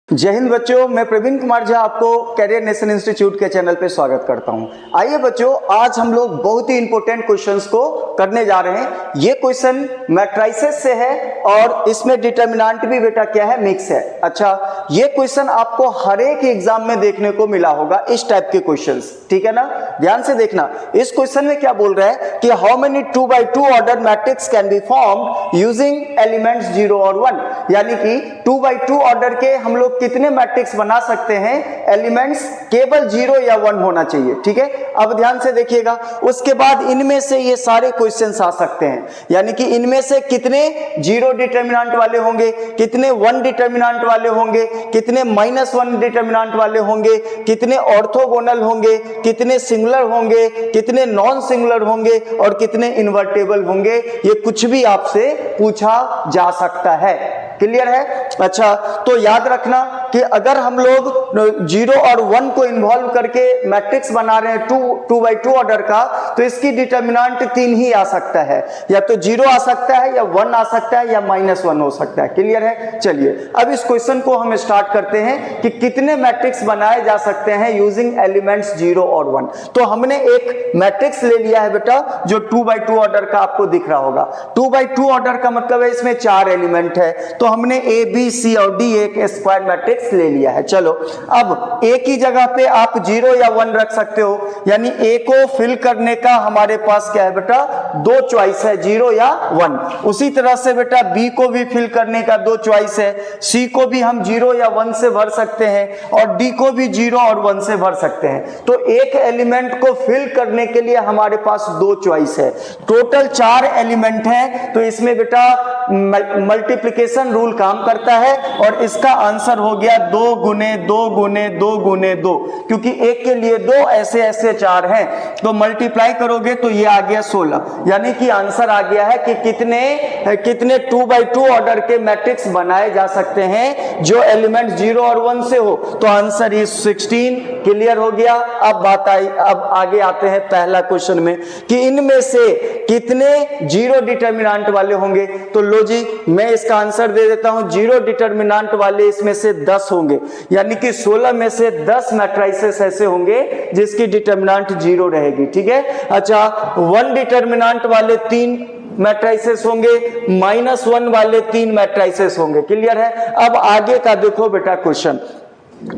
जय हिंद बच्चों, मैं प्रवीण कुमार झा आपको कैरियर नेशन इंस्टीट्यूट के चैनल पे स्वागत करता हूं। आइए बच्चों, आज हम लोग बहुत ही इंपॉर्टेंट क्वेश्चंस को करने जा रहे हैं। ये क्वेश्चन मैट्रिसेस से है और इसमें डिटर्मिनेंट भी बेटा क्या है, मिक्स है। अच्छा, ये क्वेश्चन आपको हर एक एग्जाम में देखने को मिला होगा, इस टाइप के क्वेश्चंस, ठीक है ना। ध्यान से देखना, इस क्वेश्चन में क्या बोल रहा है कि how many 2x2 order matrix can be formed using elements 0 और 1, यानी कि 2x2 ऑर्डर के हम लोग कितने मैट्रिक्स बना सकते हैं, एलिमेंट्स केवल 0 या 1 होना चाहिए, ठीक है। अब ध्यान से देखिएगा, उसके बाद इनमें से ये सारे क्वेश्चंस आ सकते हैं, यानी कि इनमें से कितने 0 डिटर्मिनेंट वाले होंगे, कितने 1 डिटर्मिनेंट वाले होंगे, कितने -1 डिटर्मिनेंट वाले होंगे, कितने ऑर्थोगोनल होंगे, कितने सिंगुलर होंगे, कितने नॉन सिंगुलर होंगे और कितने इन्वर्टेबल होंगे, ये कुछ भी आपसे पूछा जा सकता है। क्लियर है। अच्छा, तो याद रखना कि अगर हम लोग 0 और 1 को इन्वॉल्व करके मैट्रिक्स बना रहे हैं 2x2 ऑर्डर का, तो इसकी डिटर्मिनेंट 3 ही आ सकता है, या तो 0 आ सकता है, या 1 आ सकता है, या -1 हो सकता है। क्लियर है। चलिए अब इस क्वेश्चन को हम स्टार्ट करते हैं कि कितने मैट्रिक्स बनाए जा सकते हैं यूजिंग एलिमेंट्स 0 और 1। तो हमने एक मैट्रिक्स ले लिया है बेटा, जो 2x2 ऑर्डर का आपको दिख रहा होगा। 2x2 ऑर्डर का मतलब है इसमें 4 एलिमेंट है, तो हमने ए बी सी और डी एक स्क्वायर मैट्रिक्स ले लिया है। चलो, अब ए की जगह पे आप 0 या 1 रख सकते हो, यानी ए को फिल करने का हमारे पास क्या है बेटा, 2 चॉइस है, 0 या 1। उसी तरह से बेटा बी को भी फिल करने का 2 चॉइस है, सी को भी हम 0 या 1 से भर सकते हैं और डी को भी 0 और 1 से भर सकते हैं। तो एक एलिमेंट को फिल करने के लिए हमारे पास 2 चॉइस है, टोटल 4 एलिमेंट हैं। तो इसमें बेटा मल्टीप्लिकेशन रूल काम करता है और इसका आंसर हो गया 2 गुने 2 गुने 2 गुने 2, क्योंकि एक के लिए 2 ऐसे ऐसे 4 हैं, तो मल्टीप्लाई करोगे तो ये आ गया 16, यानी कि आंसर आ गया है कि कितने 2x2 ऑर्डर के मैट्रिक्स बनाए जा सकते हैं जो एलिमेंट 0 और 1 से हो। तो आंसर इज 16। क्लियर हो गया। अब बात आई, अब आगे आते हैं पहला क्वेश्चन में कि इनमें से कितने 0 डिटर्मिनेंट वाले होंगे। तो लो जी, मैं इसका आंसर दे देता हूं, 0 डिटर्मिनेंट वाले इसमें से 10 होंगे, यानी कि 16 में से 10 मैट्रिसेस ऐसे होंगे जिसकी डिटर्मिनेंट 0 रहेगी, ठीक है। अच्छा, 1 डिटर्मिनेंट वाले 3 मैट्रिसेस होंगे, -1 वाले 3 मैट्रिसेस होंगे। क्लियर है। अब आगे का देखो बेटा क्वेश्चन,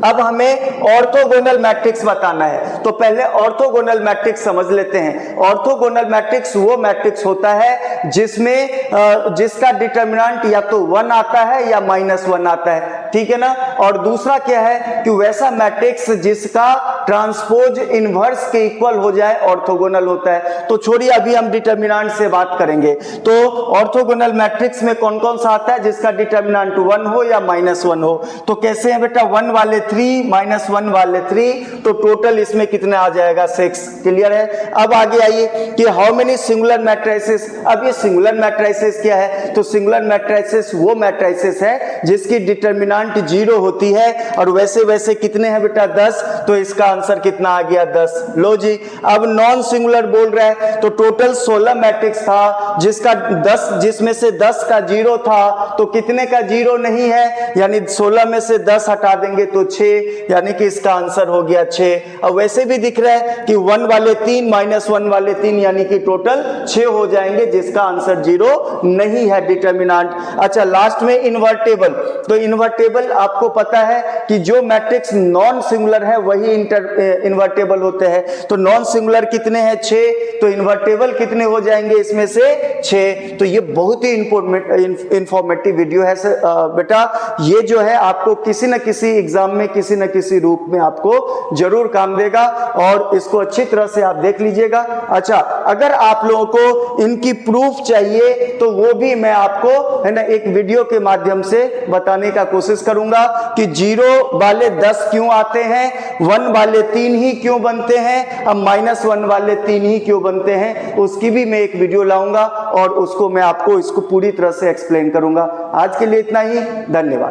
अब हमें ऑर्थोगोनल मैट्रिक्स बताना है। तो पहले ऑर्थोगोनल मैट्रिक्स समझ लेते हैं। ऑर्थोगोनल मैट्रिक्स वो मैट्रिक्स होता है जिसका डिटर्मिनेंट या तो 1 आता है या -1 आता है, ठीक है ना। और दूसरा क्या है कि वैसा मैट्रिक्स जिसका ट्रांसपोज इनवर्स के इक्वल हो जाए ऑर्थोगोनल होता है। तो छोड़िए, अभी हम डिटर्मिनेंट से बात करेंगे। तो ऑर्थोगोनल मैट्रिक्स में कौन कौन सा आता है जिसका डिटर्मिनेंट 1 हो या -1 हो। तो कैसे है बेटा, 1 वाले 3 -1 वाले 3, तो टोटल इसमें कितना आ जाएगा, 6। क्लियर है। अब आगे आइए कि हाउ मेनी सिंगुलर मैट्रिसेस। अब ये सिंगुलर मैट्रिसेस क्या है, तो सिंगुलर मैट्रिसेस वो मैट्रिसेस है जिसकी डिटर्मिनेंट 0 होती है, और वैसे कितने हैं बेटा, 10। तो इसका आंसर कितना आ गया, 10। लो जी, अब नॉन सिंगुलर बोल रहा है, तो टोटल 16 मैट्रिक्स था जिसका 10, जिसमें से 10 का 0 था, तो कितने का 0 नहीं है, यानी 16 में से 10 हटा देंगे तो 6, यानी कि इसका आंसर हो गया 6। अब वैसे भी दिख रहा है कि 1 वाले 3 -1 वाले 3, यानी कि टोटल 6 हो जाएंगे, जिसका आंसर 0 नहीं है डिटर्मिनेंट। अच्छा, लास्ट में इन्वर्टेबल। तो इन्वर्टेबल आपको पता है कि जो मैट्रिक्स नॉन सिंगुलर है वही इन्वर्टेबल होते हैं। तो नॉन सिंगुलर कितने हैं, 6, तो इन्वर्टेबल कितने हो जाएंगे इसमें से, 6। तो ये बहुत ही इंफॉर्मेटिव वीडियो है बेटा। ये जो है आपको किसी न किसी एग्जाम में किसी न किसी रूप में आपको जरूर काम देगा, और इसको अच्छी तरह से आप देख लीजिएगा। अच्छा, अगर आप लोगों को इनकी प्रूफ चाहिए तो वो भी मैं आपको है ना एक वीडियो के माध्यम से बताने का कोशिश करूंगा कि 0 वाले 10 क्यों आते हैं, 1 वाले 3 ही क्यों बनते हैं, अब -1 वाले 3 ही क्यों बनते हैं, उसकी भी मैं एक वीडियो लाऊंगा और उसको मैं आपको इसको पूरी तरह से एक्सप्लेन करूंगा। आज के लिए इतना ही, धन्यवाद।